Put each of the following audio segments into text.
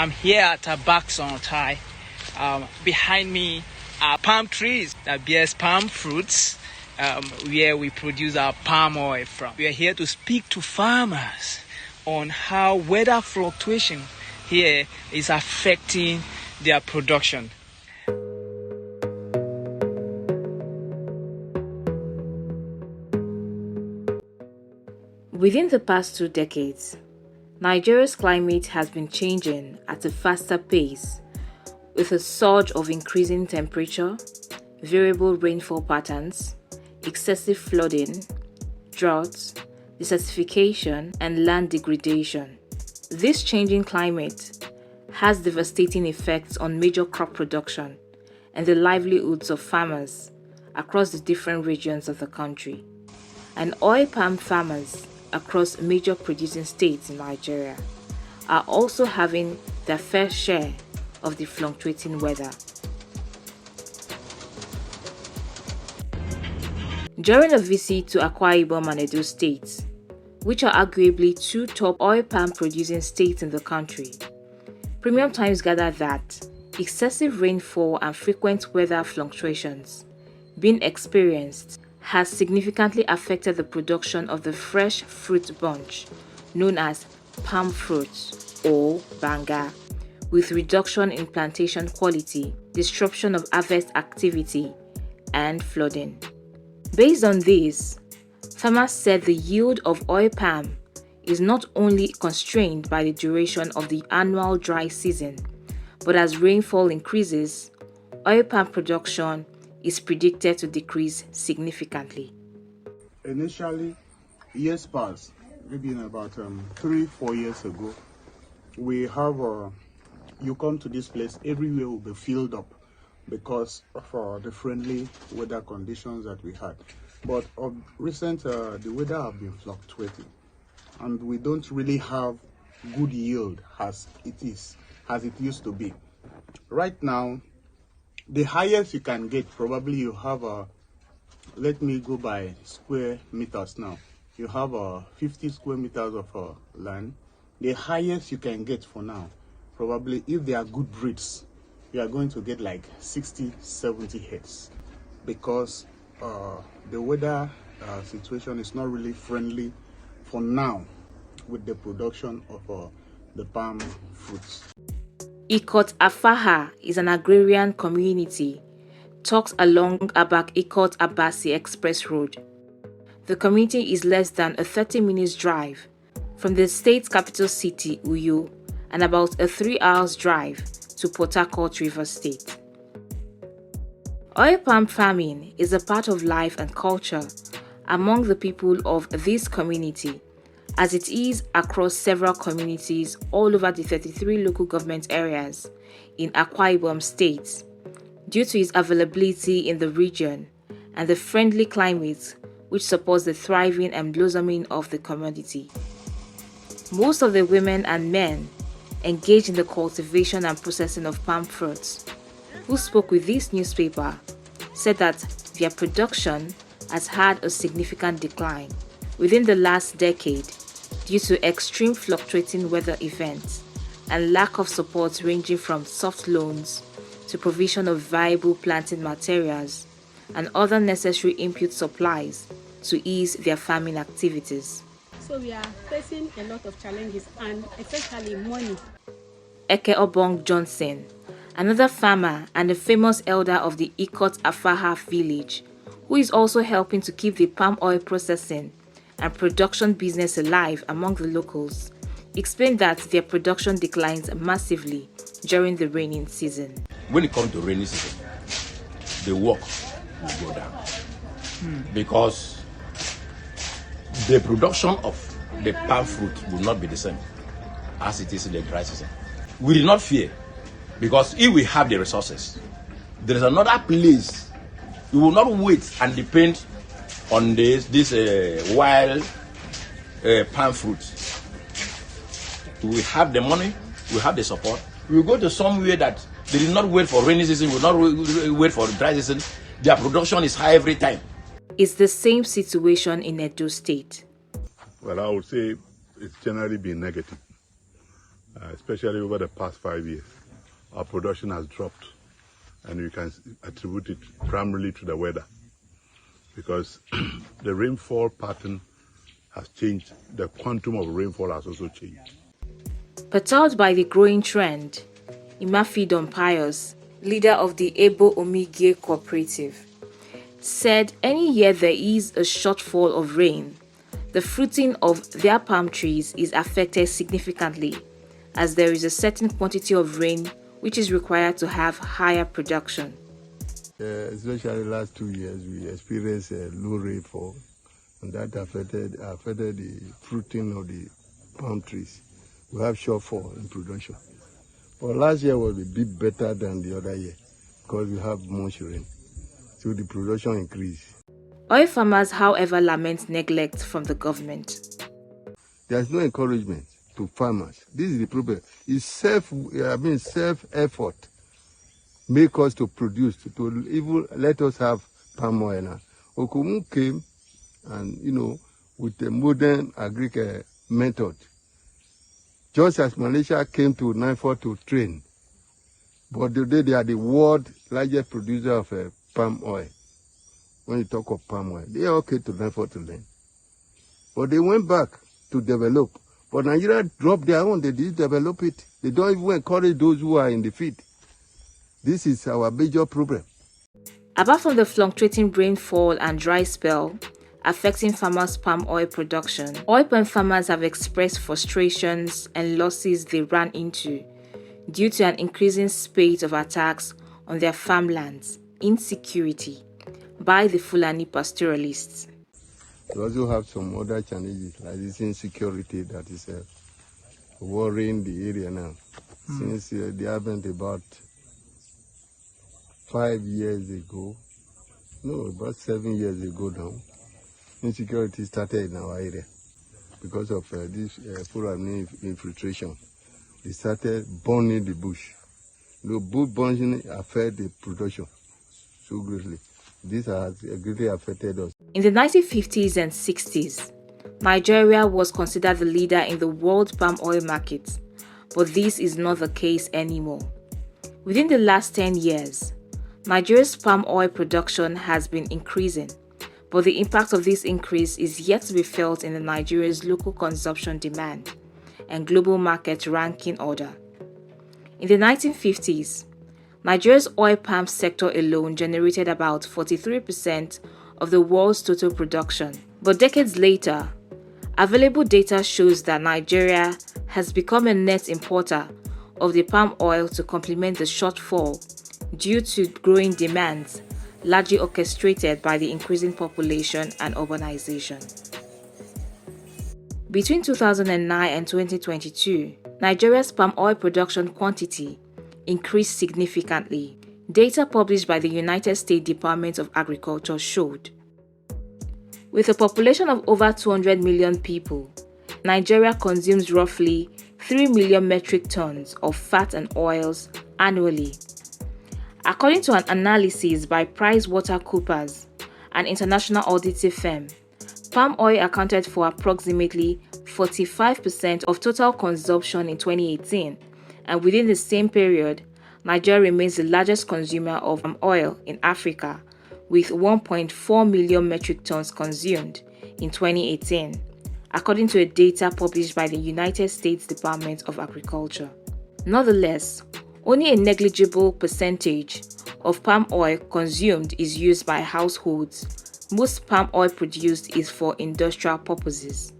I'm here at Bakson Thai. Behind me are palm trees that bears palm fruits, where we produce our palm oil from. We are here to speak to farmers on how weather fluctuation here is affecting their production. Within the past 2 decades, Nigeria's climate has been changing at a faster pace, with a surge of increasing temperature, variable rainfall patterns, excessive flooding, droughts, desertification, and land degradation. This changing climate has devastating effects on major crop production and the livelihoods of farmers across the different regions of the country, and oil palm farmers across major producing states in Nigeria are also having their fair share of the fluctuating weather. During a visit to Akwa Ibom and Edo states, which are arguably 2 top oil palm producing states in the country, Premium Times gathered that excessive rainfall and frequent weather fluctuations being experienced has significantly affected the production of the fresh fruit bunch known as palm fruit or banga, with reduction in plantation quality, disruption of harvest activity, and flooding. Based on this, farmers said the yield of oil palm is not only constrained by the duration of the annual dry season, but as rainfall increases, oil palm production is predicted to decrease significantly. Initially, years past, maybe in about 3-4 years ago, we have you come to this place, everywhere will be filled up because of the friendly weather conditions that we had. But of recent, the weather have been fluctuating, and we don't really have good yield as it used to be. Right now, the highest you can get, probably you have let me go by square meters now. You have 50 square meters of land. The highest you can get for now, probably if they are good breeds, you are going to get like 60-70 heads, because the weather situation is not really friendly for now with the production of the palm fruits. Ikot Afaha is an agrarian community tucked along Abak Ikot Abasi Express Road. The community is less than a 30-minute drive from the state's capital city, Uyo, and about a 3 hours drive to Port Harcourt, Rivers State. Oil palm farming is a part of life and culture among the people of this community, as it is across several communities all over the 33 local government areas in Akwa Ibom State, due to its availability in the region and the friendly climate which supports the thriving and blossoming of the commodity. Most of the women and men engaged in the cultivation and processing of palm fruits, who spoke with this newspaper, said that their production has had a significant decline within the last decade due to extreme fluctuating weather events and lack of support ranging from soft loans to provision of viable planting materials and other necessary input supplies to ease their farming activities. So we are facing a lot of challenges, and especially money. Eke Obong Johnson, another farmer and a famous elder of the Ikot Afaha village, who is also helping to keep the palm oil processing and production business alive among the locals, explained that their production declines massively during the raining season. When it comes to rainy season, the work will go down because the production of the palm fruit will not be the same as it is in the dry season. We did not fear, because if we have the resources, there is another place. We will not wait and depend on this wild palm fruits. We have the money, we have the support. We will go to somewhere that they did not wait for rainy season, will not wait for dry season. Their production is high every time. It's the same situation in Edo State. Well, I would say it's generally been negative. especially over the past 5 years. Our production has dropped, and we can attribute it primarily to the weather, because the rainfall pattern has changed. The quantum of rainfall has also changed. Perturbed by the growing trend, Imafidon Pius, leader of the Ebo Omige Cooperative, said any year there is a shortfall of rain, the fruiting of their palm trees is affected significantly, as there is a certain quantity of rain which is required to have higher production. Especially the last 2 years, we experienced low rainfall, and that affected the fruiting of the palm trees. We have shortfall in production. But last year was a bit better than the other year because we have much rain, so the production increased. Oil farmers, however, lament neglect from the government. There's no encouragement to farmers. This is the problem. It's self-effort make us to produce, to even let us have palm oil now. Okumu came and, with the modern agriculture method, just as Malaysia came to NIFOR to train, but today they are the world largest producer of palm oil. When you talk of palm oil, they all came to NIFOR to learn. But they went back to develop. But Nigeria dropped their own, they didn't develop it. They don't even encourage those who are in the field. This is our major problem. Apart from the fluctuating rainfall and dry spell affecting farmers' palm oil production, oil palm farmers have expressed frustrations and losses they ran into due to an increasing spate of attacks on their farmlands, insecurity by the Fulani pastoralists. We also have some other challenges like this insecurity that is worrying the area now. Since the advent about 5 years ago, no, about 7 years ago now, insecurity started in our area because of this Fulani infiltration. They started burning the bush. The bush burning affected the production so greatly. This has greatly affected us. In the 1950s and 60s, Nigeria was considered the leader in the world palm oil market, but this is not the case anymore. Within the last 10 years, Nigeria's palm oil production has been increasing, but the impact of this increase is yet to be felt in Nigeria's local consumption demand and global market ranking order. In the 1950s, Nigeria's oil palm sector alone generated about 43% of the world's total production. But decades later, available data shows that Nigeria has become a net importer of the palm oil to complement the shortfall due to growing demands, largely orchestrated by the increasing population and urbanization. Between 2009 and 2022, Nigeria's palm oil production quantity increased significantly. Data published by the United States Department of Agriculture showed. With a population of over 200 million people, Nigeria consumes roughly 3 million metric tons of fat and oils annually. According to an analysis by PricewaterhouseCoopers, an international auditing firm, palm oil accounted for approximately 45% of total consumption in 2018, and within the same period, Nigeria remains the largest consumer of palm oil in Africa, with 1.4 million metric tons consumed in 2018, according to data published by the United States Department of Agriculture. Nonetheless, only a negligible percentage of palm oil consumed is used by households. Most palm oil produced is for industrial purposes.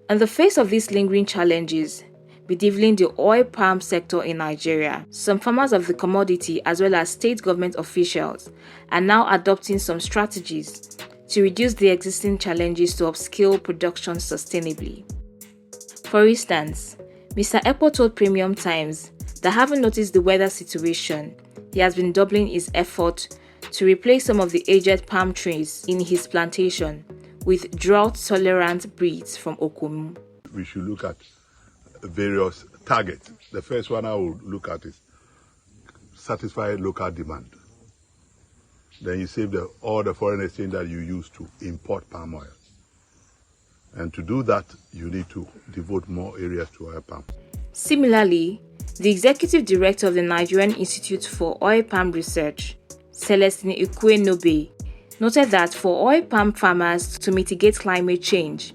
In the face of these lingering challenges bedeviling the oil palm sector in Nigeria, some farmers of the commodity as well as state government officials are now adopting some strategies to reduce the existing challenges to upscale production sustainably. For instance, Mr. Epo told Premium Times that having noticed the weather situation, he has been doubling his effort to replace some of the aged palm trees in his plantation with drought-tolerant breeds from Okumu. We should look at various targets. The first one I would look at is satisfy local demand. Then you save all the foreign exchange that you use to import palm oil. And to do that, you need to devote more areas to oil palm. Similarly, the executive director of the Nigerian Institute for Oil Palm Research, Celestine Ikwenobe, noted that for oil palm farmers to mitigate climate change,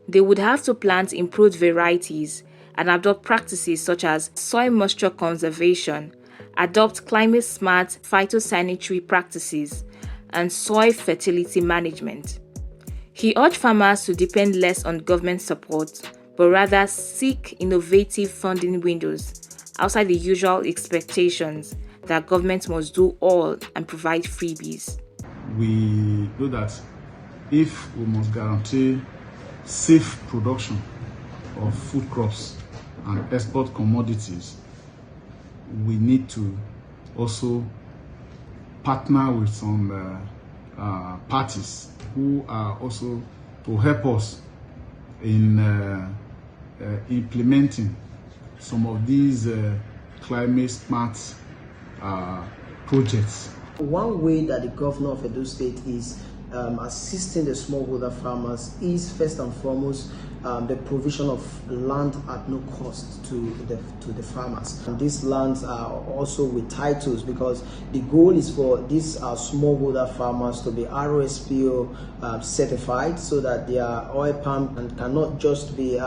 they would have to plant improved varieties and adopt practices such as soil moisture conservation, adopt climate-smart phytosanitary practices, and soil fertility management. He urged farmers to depend less on government support, but rather seek innovative funding windows outside the usual expectations that government must do all and provide freebies. We know that if we must guarantee safe production of food crops and export commodities, we need to also partner with some parties who are also to help us in implementing some of these climate smart projects. One way that the governor of Edo State is assisting the smallholder farmers is first and foremost the provision of land at no cost to the farmers. And these lands are also with titles, because the goal is for these smallholder farmers to be ROSPO certified, so that their oil palm cannot just be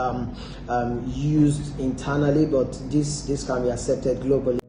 used internally, but this can be accepted globally.